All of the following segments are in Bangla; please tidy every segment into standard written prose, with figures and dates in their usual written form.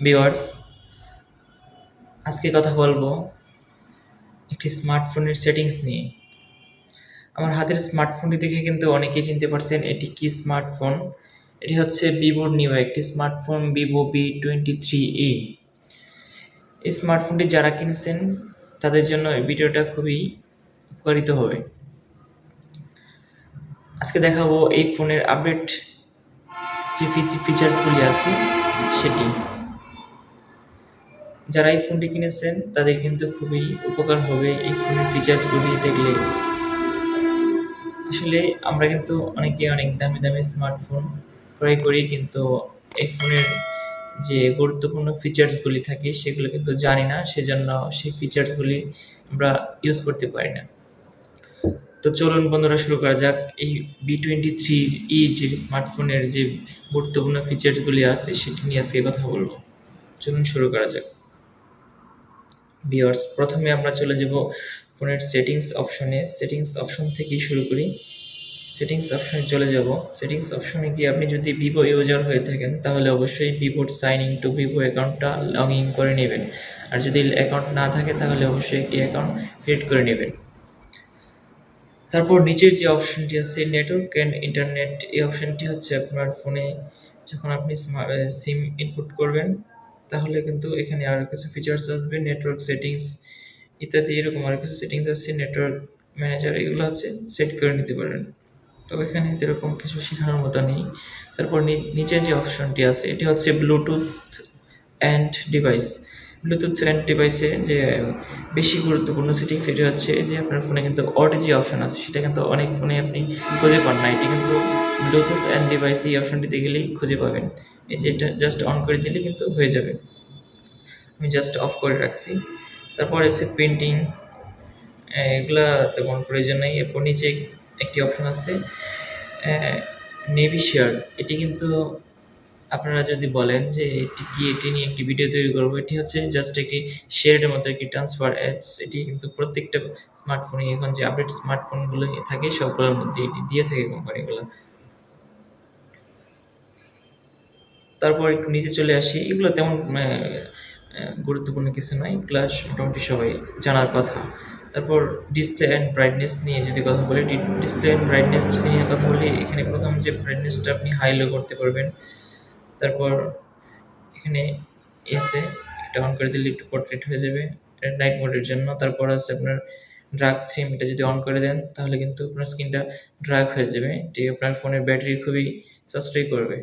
ভিউয়ার্স, আজকে কথা বলবো একটি স্মার্টফোনের সেটিংস নিয়ে। আমার হাতের স্মার্টফোনটি দেখে কিন্তু অনেকেই চিনতে পারছেন এটি কি স্মার্টফোন। এটি হচ্ছে ভিভোর নিউ একটি স্মার্টফোন ভিভো V23e। এই স্মার্টফোনটি যারা কিনেছেন তাদের জন্য এই ভিডিওটা খুবই উপকারিত হবে। আজকে দেখাবো এই ফোনের আপডেট যে ফিচার্সগুলি আছে সেটি। যারা এই ফোনটি কিনেছেন তাদের কিন্তু খুবই উপকার হবে এই ফোনের ফিচার্সগুলি দেখলে। আসলে আমরা কিন্তু অনেকে অনেক দামি দামি স্মার্টফোন ক্রয় করি, কিন্তু এই ফোনের যে গুরুত্বপূর্ণ ফিচার্সগুলি থাকে সেগুলো কিন্তু জানি না, সেজন্য সেই ফিচার্সগুলি আমরা ইউজ করতে পারি না। তো চলুন বন্ধুরা, শুরু করা যাক। এই V23e যে স্মার্টফোনের যে গুরুত্বপূর্ণ ফিচার্সগুলি আছে সেটি নিয়ে আজকে কথা বলবো। চলুন শুরু করা যাক। ভিউয়ার্স, প্রথমে আমরা চলে যাব ফোনের সেটিংস অপশনে। সেটিংস অপশন থেকেই শুরু করি। সেটিংস অপশনে চলে যাব। সেটিংস অপশনে গিয়ে আপনি যদি ভিভো ইউজার হয়ে থাকেন তাহলে অবশ্যই ভিভোর সাইন ইন টু ভিভো অ্যাকাউন্টটা লগ ইন করে নেবেন। আর যদি অ্যাকাউন্ট না থাকে তাহলে অবশ্যই একটি অ্যাকাউন্ট ক্রিয়েট করে নেবেন। তারপর নিচের যে অপশনটি আছে নেটওয়ার্ক অ্যান্ড ইন্টারনেট, এই অপশনটি হচ্ছে আপনার ফোনে যখন আপনি সিম ইনপুট করবেন তাহলে কিন্তু এখানে আরও কিছু ফিচার্স আসবে, নেটওয়ার্ক সেটিংস ইত্যাদি, এরকম আরও কিছু সেটিংস আছে। নেটওয়ার্ক ম্যানেজার এগুলো হচ্ছে সেট করে নিতে পারেন। তো এখানে এরকম কিছু শেখানোর মতো নেই। তারপর নিচে যে অপশনটি আছে এটি হচ্ছে Bluetooth and device. Bluetooth and ডিভাইসে যে বেশি গুরুত্বপূর্ণ সেটিং সেটি হচ্ছে যে আপনার ফোনে কিন্তু অড যে অপশন আছে সেটা কিন্তু অনেক ফোনে আপনি খুঁজে পান না। এটি কিন্তু ব্লুটুথ অ্যান্ড ডিভাইস এই অপশনটিতে গেলেই খুঁজে পাবেন। এই যে এটা জাস্ট অন করে দিলে কিন্তু হয়ে যাবে। আমি জাস্ট অফ করে রাখছি। তারপর এসে প্রিন্টিং, এগুলা তেমন প্রয়োজন নেই। এরপর নিচে একটি অপশন আছে নেভি শেয়ার। এটি কিন্তু আপনারা যদি বলেন যে এটি কি, এটি নিয়ে একটি ভিডিও তৈরি করবো, এটি হচ্ছে জাস্ট একটি শেয়ারের মতো একটি ট্রান্সফার অ্যাপস। এটি কিন্তু প্রত্যেকটা স্মার্টফোনে এখন যে আপডেট স্মার্টফোনগুলো থাকে সবগুলোর মধ্যে এটি দিয়ে থাকে কোম্পানিগুলো। তারপর একটু নিচে চলে আসি। এগুলো তেমন গুরুত্বপূর্ণ কিছু নয়, এগুলো মোটামুটি সবাই জানার কথা। তারপর ডিসপ্লে অ্যান্ড ব্রাইটনেস নিয়ে যদি কথা বলি, ডিসপ্লে অ্যান্ড ব্রাইটনেস যদি নিয়ে কথা বলি, এখানে প্রথম যে ব্রাইটনেসটা আপনি হাই লো করতে পারবেন। তারপর এখানে এসে এটা অন করে দিলে একটু পোর্ট্রেট হয়ে যাবে, এটা নাইট মোডের জন্য। তারপর আছে আপনার ড্রাগ থিম, এটা যদি অন করে দেন তাহলে কিন্তু আপনার স্ক্রিনটা ড্রাগ হয়ে যাবে, এটি আপনার ফোনের ব্যাটারি খুবই সাশ্রয় করবে।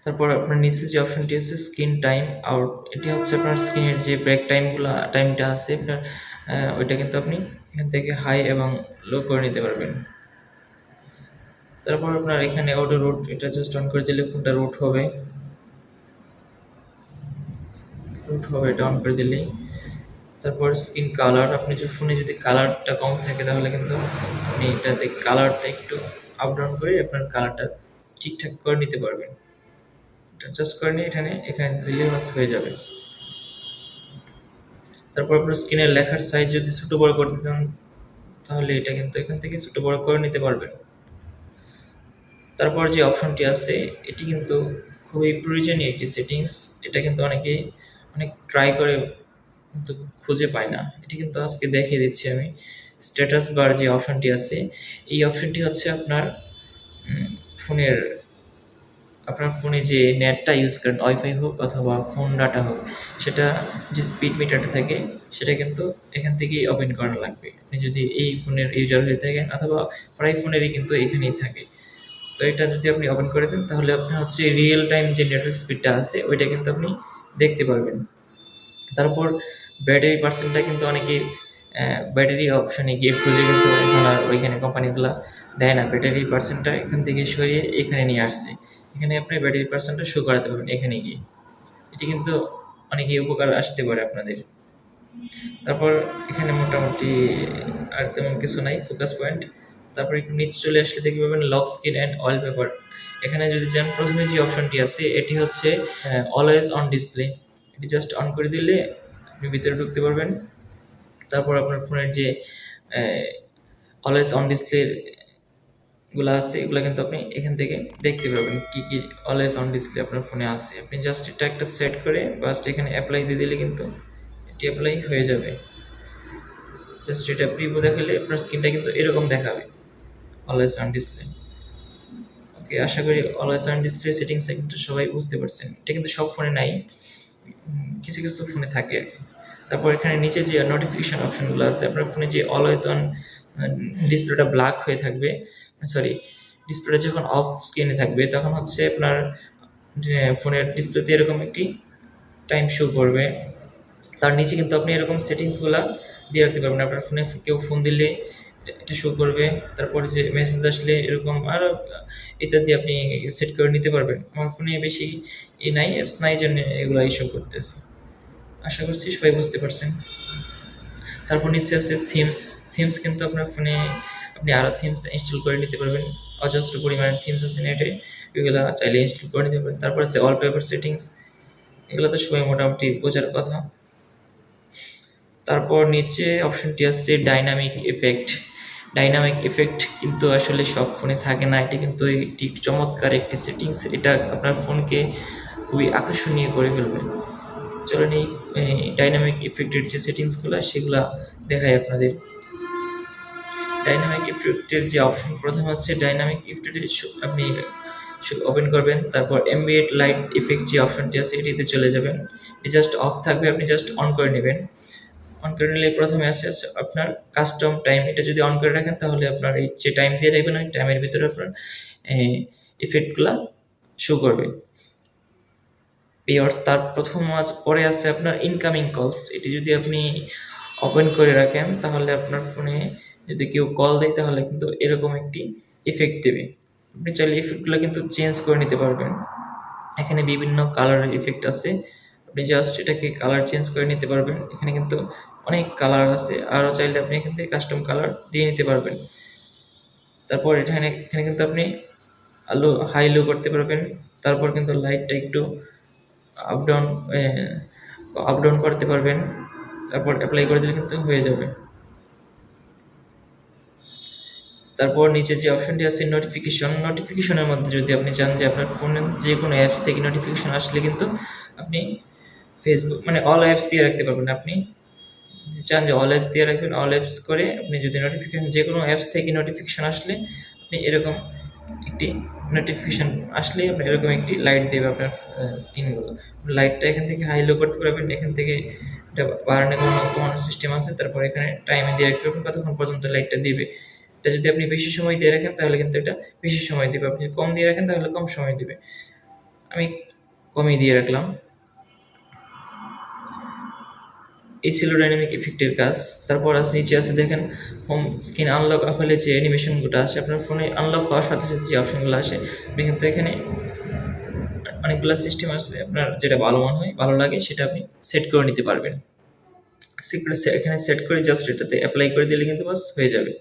তারপর আপনার নিচে যে অপশনটি আছে স্ক্রিন টাইম আউট, এটি হচ্ছে আপনার স্ক্রিনের যে ব্রেক টাইমটা আছে আপনার, ওইটা কিন্তু আপনি এখান থেকে হাই এবং লো করে নিতে পারবেন। তারপর আপনার এখানে অটো রুট, এটা জাস্ট অন করে দিলে ফোনটা রুট হবে, এটা অন করে দিলেই। তারপর স্ক্রিন কালার, আপনি যদি ফোনে যদি কালারটা কম থাকে তাহলে কিন্তু আপনি এটাতে কালারটা একটু আপ ডাউন করে আপনার কালারটা ঠিকঠাক করে নিতে পারবেন। এটা জাস্ট করে নিয়ে এখানে দিলে বাস হয়ে যাবে। তারপর আপনার স্ক্রিনের লেখার সাইজ যদি ছোট বড় করতে চান তাহলে এটা কিন্তু এখান থেকে ছোট বড় করে নিতে পারবেন। তারপর যে অপশনটি আছে এটি কিন্তু খুবই প্রয়োজনীয় একটি সেটিংস। এটা কিন্তু অনেক ট্রাই করে কিন্তু খুঁজে পায় না। এটি কিন্তু আজকে দেখিয়ে দিচ্ছি আমি। স্ট্যাটাস বার যে অপশনটি আছে, এই অপশনটি হচ্ছে ফোনের আপনার ফোনে যে নেটটা ইউজ করেন, ওয়াইফাই হোক অথবা ফোন ডাটা হোক, সেটা যে স্পিড মিটারটা থাকে সেটা কিন্তু এখান থেকেই ওপেন করা লাগবে। আপনি যদি এই ফোনের ইউজার হয়ে থাকেন অথবা প্রায় ফোনেরই কিন্তু এখানেই থাকে। তো এটা যদি আপনি ওপেন করে দেন তাহলে আপনার হচ্ছে রিয়েল টাইম যে নেটওয়ার্ক স্পিডটা আছে ওইটা কিন্তু আপনি দেখতে পারবেন। তারপর ব্যাটারি পার্সেন্টটা কিন্তু অনেকেই ব্যাটারি অপশনে গিয়ে খুঁজে কিন্তু এখন আর ওইখানে কোম্পানিগুলো দেয় না। ব্যাটারি পার্সেন্টটা এখান থেকে সরিয়ে এখানে নিয়ে আসছে। এখানে আপনি ব্যাটারি পার্সেন্টটা শো করাতে পারবেন এখানে গিয়ে। এটি কিন্তু অনেকই উপকার আসতে পারে আপনাদের। তারপর এখানে মোটামুটি আর তেমন কিছু নাই ফোকাস পয়েন্ট। তারপর একটু নিচে চলে আসলে দেখতে পাবেন লক স্ক্রিন অ্যান্ড ওয়ালপেপার। এখানে যদি যান প্রথমে যে অপশনটি আছে এটি হচ্ছে অলওয়েজ অন ডিসপ্লে। এটি জাস্ট অন করে দিলে আপনি ভিতরে ঢুকতে পারবেন। তারপর আপনার ফোনের যে অলওয়েজ অন ডিসপ্লে গুলো আছে, এগুলো কিন্তু আপনি এখান থেকে দেখতে পারবেন কি কি অলওয়েজ অন ডিসপ্লে আপনার ফোনে আছে। আপনি জাস্ট এটা একটা সেট করে জাস্ট এখানে অ্যাপ্লাই দিয়ে দিলে কিন্তু এটি অ্যাপ্লাই হয়ে যাবে। জাস্ট এটা প্রিভিউ দেখালে আপনার স্ক্রিনটা কিন্তু এরকম দেখাবে, অলওয়েজ অন ডিসপ্লে। ওকে, আশা করি অলওয়েজ অন ডিসপ্লে সেটিংস কিন্তু সবাই বুঝতে পারছেন। এটা কিন্তু সব ফোনে নাই, কিছু কিছু ফোনে থাকে। তারপর এখানে নিচে যে নোটিফিকেশন অপশনগুলো আছে, আপনার ফোনে যে অলওয়েজ অন ডিসপ্লেটা ব্ল্যাক হয়ে থাকবে, সরি, ডিসপ্লেটা যখন অফ স্ক্রিনে থাকবে তখন হচ্ছে আপনার ফোনের ডিসপ্লেতে এরকম একটি টাইম শো করবে। তার নিচে কিন্তু আপনি এরকম সেটিংসগুলো দিয়ে রাখতে পারবেন। আপনার ফোনে কেউ ফোন দিলে এটা শো করবে, তারপরে যে মেসেজ আসলে এরকম আরও ইত্যাদি আপনি সেট করে নিতে পারবেন। আমার ফোনে বেশি নাই, অ্যাপস নাই, জন্য এগুলো শো করতেছে। আশা করছি সবাই বুঝতে পারছেন। তারপর নিচে আছে থিমস। থিমস কিন্তু আপনার ফোনে আপনি আরও থিমস ইনস্টল করে নিতে পারবেন। অজস্র পরিমাণে থিমস আছে নেটে, এগুলো চাইলে ইনস্টল করে নিতে পারবেন। তারপর আছে ওয়ালপেপার সেটিংস, এগুলো তো সবাই মোটামুটি বোঝার কথা। তারপর নিচে অপশনটি আছে ডাইনামিক এফেক্ট। ডাইনামিক এফেক্ট কিন্তু আসলে সব ফোনে থাকে না, এটা কিন্তু একটি চমৎকার একটি সেটিংস। এটা আপনার ফোনকে খুবই আকর্ষণীয় করে ফেলবে। চলেন এই ডাইনামিক ইফেক্টের যে সেটিংসগুলো সেগুলো দেখাই আপনাদের। ডাইনামিক ইফেক্টের যে অপশন, প্রথমে হচ্ছে ডাইনামিক ইফেক্টের আপনি ওপেন করবেন, তারপর অ্যাম্বিয়েন্ট লাইট ইফেক্ট যে অপশনটি আছে এটিতে চলে যাবেন। এটি জাস্ট অফ থাকবে, আপনি জাস্ট অন করে নেবেন। অন করে নিলে প্রথমে আসে আপনার কাস্টম টাইম। এটা যদি অন করে রাখেন তাহলে আপনার এই যে টাইম দিয়ে দেখবেন ওই টাইমের ভিতরে আপনার ইফেক্টগুলো শো করবে। তার প্রথম পরে আছে আপনার ইনকামিং কলস। এটি যদি আপনি ওপেন করে রাখেন তাহলে আপনার ফোনে যদি কেউ কল দেয় তাহলে কিন্তু এরকম একটি ইফেক্ট দেবে। আপনি চাইলে ইফেক্টগুলো কিন্তু চেঞ্জ করে নিতে পারবেন। এখানে বিভিন্ন কালারের ইফেক্ট আছে, আপনি জাস্ট এটাকে কালার চেঞ্জ করে নিতে পারবেন। এখানে কিন্তু অনেক কালার আছে, আরও চাইলে আপনি এখান থেকে কাস্টম কালার দিয়ে নিতে পারবেন। তারপর এখানে কিন্তু আপনি আলো হাই লো করতে পারবেন। তারপর কিন্তু লাইটটা একটু আপ ডাউন করতে পারবেন। তারপর অ্যাপ্লাই করে দিলে কিন্তু হয়ে যাবে। তারপর নিচে যে অপশনটি আছে নোটিফিকেশনের মধ্যে যদি আপনি চান যে আপনার ফোনে যে কোনো অ্যাপস থেকে নোটিফিকেশন আসলে কিন্তু আপনি ফেসবুক মানে অল অ্যাপস দিয়ে রাখতে পারবেন। আপনি চান যে অল অ্যাপস দিয়ে রাখবেন, অল অ্যাপস করে আপনি যদি নোটিফিকেশন যে কোনো অ্যাপস থেকে নোটিফিকেশন আসলে আপনি এরকম একটি নোটিফিকেশন আসলে আপনি এরকম একটি লাইট দেবে আপনার স্ক্রিনগুলো। লাইটটা এখান থেকে হাই লো করতে পারবেন, এখান থেকে এটা বাড়ানো কমানো সিস্টেম আছে। তারপর এখানে টাইমে দিয়ে রাখতে পারবেন কতক্ষণ পর্যন্ত লাইটটা দিবে। এটা যদি আপনি বেশি সময় দিয়ে রাখেন তাহলে কিন্তু এটা বেশি সময় দিবে, আপনি কম দিয়ে রাখেন তাহলে কম সময় দিবে। আমি কমই দিয়ে রাখলাম। এই ছিল ডাইনামিক ইফেক্টের কাজ। তারপর নিচে আছে দেখেন হোম স্ক্রিন আনলক হলে যে অ্যানিমেশনগুলো আসে আপনার ফোনে, আনলক হওয়ার সাথে সাথে যে অপশনগুলো আসে আপনি কিন্তু এখানে অনেকগুলো সিস্টেম আছে, আপনার যেটা ভালো মনে হয় ভালো লাগে সেটা আপনি সেট করে নিতে পারবেন। এখানে সেট করে জাস্ট এটাতে অ্যাপ্লাই করে দিলে কিন্তু বাস হয়ে যাবে।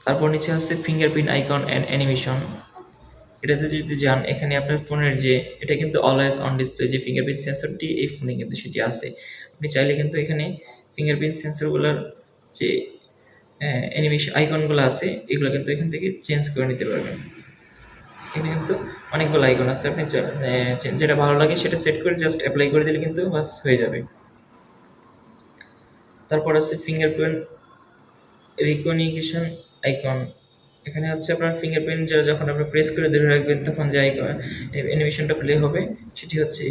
তারপর নিচে আছে ফিঙ্গারপ্রিন্ট আইকন অ্যান্ড অ্যানিমেশন। এটাতে যদি যান এখানে আপনার ফোনের যে এটা কিন্তু অলওয়েজ অন ডিসপ্লে যে ফিঙ্গারপ্রিন্ট সেন্সরটি এই ফোনে কিন্তু সেটি আছে। আপনি চাইলে কিন্তু এখানে ফিঙ্গারপ্রিন্ট সেন্সরগুলোর যে অ্যানিমেশন আইকনগুলো আছে এগুলো কিন্তু এখান থেকে চেঞ্জ করে নিতে পারবেন। এখানে কিন্তু অনেকগুলো আইকন আছে, আপনি যেটা ভালো লাগে সেটা সেট করে জাস্ট অ্যাপ্লাই করে দিলে কিন্তু বাস হয়ে যাবে। তারপর আছে ফিঙ্গারপ্রিন্ট রিকগনিশন আইকন। এখানে হচ্ছে আপনার ফিঙ্গারপ্রিন্ট যখন আপনি প্রেস করে ধরে রাখবেন তখন যে অ্যানিমেশনটা প্লে হবে সেটি হচ্ছে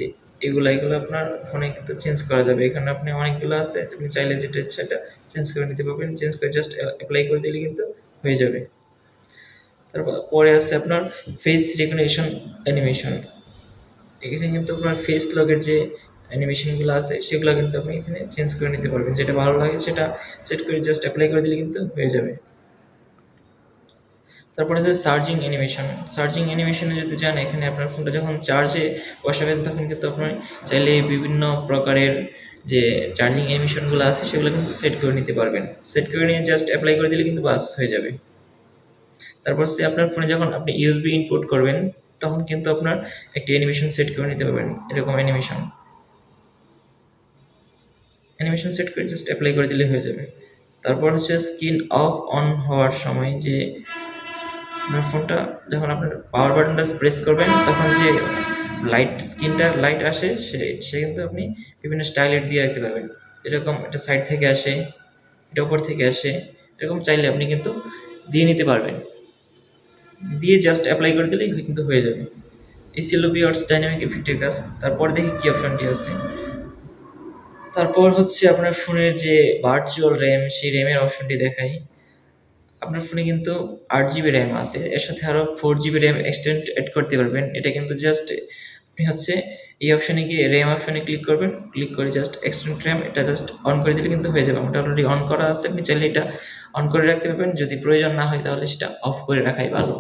এগুলো আপনার ফোনে কিন্তু চেঞ্জ করা যাবে। এখানে আপনি অনেকগুলো আছে, আপনি চাইলে যেটা ইচ্ছা সেটা চেঞ্জ করে নিতে পারবেন। চেঞ্জ করে জাস্ট অ্যাপ্লাই করে দিলে কিন্তু হয়ে যাবে। তারপর পরে আছে আপনার ফেস রিকগনিশন অ্যানিমেশন। এখানে কিন্তু আপনার ফেস লগের যে অ্যানিমেশনগুলো আছে সেগুলো কিন্তু আপনি এখানে চেঞ্জ করে নিতে পারবেন। যেটা ভালো লাগে সেটা সেট করে জাস্ট অ্যাপ্লাই করে দিলে কিন্তু হয়ে যাবে। তারপরে আছে চার্জিং অ্যানিমেশন। চার্জিং অ্যানিমেশনে যদি যান এখানে আপনার ফোনটা যখন চার্জে বসাবেন তখন কিন্তু আপনি চাইলে বিভিন্ন প্রকারের যে চার্জিং অ্যানিমেশনগুলো আছে সেগুলো কিন্তু সেট করে নিতে পারবেন। সেট করে নিয়ে জাস্ট অ্যাপ্লাই করে দিলে কিন্তু বাস হয়ে যাবে। তারপর আপনার ফোনে যখন আপনি ইউএসবি ইনপুট করবেন তখন কিন্তু আপনার একটি অ্যানিমেশন সেট করে নিতে পারবেন। এরকম অ্যানিমেশন সেট করে জাস্ট অ্যাপ্লাই করে দিলে হয়ে যাবে। তারপর হচ্ছে স্ক্রিন অফ অন হওয়ার সময় যে আপনার ফোনটা যখন আপনার পাওয়ার বাটনটা প্রেস করবেন তখন যে স্ক্রিনটার লাইট আসে সে কিন্তু আপনি বিভিন্ন স্টাইলের দিয়ে রাখতে পারবেন। এরকম এটা সাইড থেকে আসে, এটা উপর থেকে আসে, এরকম চাইলে আপনি কিন্তু দিয়ে নিতে পারবেন। দিয়ে জাস্ট অ্যাপ্লাই করে দিলেই কিন্তু হয়ে যাবে। এই ছিল ভিউয়ার্স ডাইনামিক ইফেক্টের কাজ। তারপর দেখি কি অপশনটি আছে। তারপর হচ্ছে আপনার ফোনের যে ভার্চুয়াল র্যাম, সেই র্যামের অপশনটি দেখাই। আপনার ফোনে কিন্তু 8 GB র্যাম আছে, এর সাথে আরও 4 GB র্যাম এক্সটেন্ড অ্যাড করতে পারবেন। এটা কিন্তু জাস্ট আপনি হচ্ছে এই অপশনে গিয়ে র্যাম অপশনে ক্লিক করবেন, ক্লিক করে জাস্ট এক্সটেন্ড র্যাম এটা জাস্ট অন করে দিলে কিন্তু হয়ে যাবে। আমারটা অলরেডি অন করা আছে, আপনি চাইলে এটা অন করে রাখতে পারবেন। যদি প্রয়োজন না হয় তাহলে সেটা অফ করে রাখাই ভালো।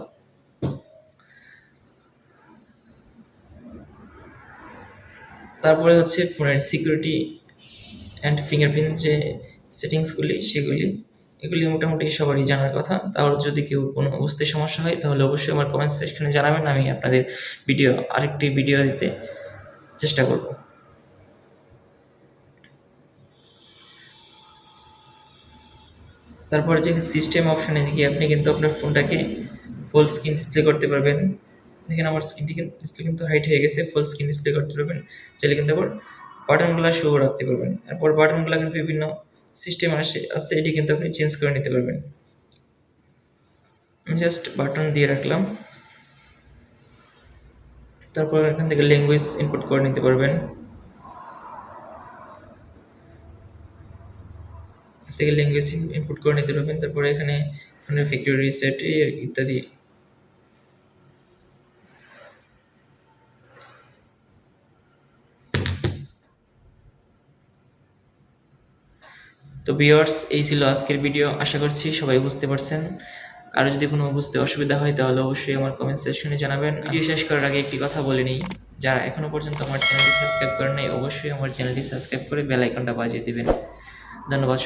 তারপরে হচ্ছে ফোনের সিকিউরিটি অ্যান্ড ফিঙ্গারপ্রিন্ট যে সেটিংসগুলি এগুলি মোটামুটি সবারই জানার কথা। তাহলে যদি কেউ কোনো বুঝতে সমস্যা হয় তাহলে অবশ্যই আমার কমেন্ট সেকশনে জানাবেন, আমি আপনাদের আরেকটি ভিডিও দিতে চেষ্টা করব। তারপরে যে সিস্টেম অপশনে গিয়ে আপনি কিন্তু আপনার ফোনটাকে ফুল স্ক্রিন ডিসপ্লে করতে পারবেন। দেখেন আমার ডিসপ্লে কিন্তু হাইট হয়ে গেছে, ফুল স্ক্রিন ডিসপ্লে করতে পারবেন। চাইলে কিন্তু আবার বাটনগুলো শো রাখতে পারবেন। এরপর বাটনগুলো কিন্তু বিভিন্ন সিস্টেম আছে, এটি কিন্তু আপনি চেঞ্জ করে নিতে পারবেন। আমি জাস্ট বাটন দিয়ে রাখলাম। তারপর এখান থেকে ল্যাঙ্গুয়েজ ইনপুট করে নিতে পারবেন, তারপরে এখানে ফোনের ফ্যাক্টরি রিসেট ইত্যাদি। তো ভিউয়ার্স, এই ছিল আজকের ভিডিও। আশা করছি সবাই বুঝতে পারছেন। কারো যদি কোনো বুঝতে অসুবিধা হয় তাহলে অবশ্যই আমার কমেন্ট সেকশনে জানাবেন। ভিডিও শেষ করার আগে একটি কথা বলে নিই, যারা এখনো পর্যন্ত আমার চ্যানেলটি সাবস্ক্রাইব করেন নাই অবশ্যই আমার চ্যানেলটি সাবস্ক্রাইব করে বেল আইকনটা বাজিয়ে দিবেন। ধন্যবাদ।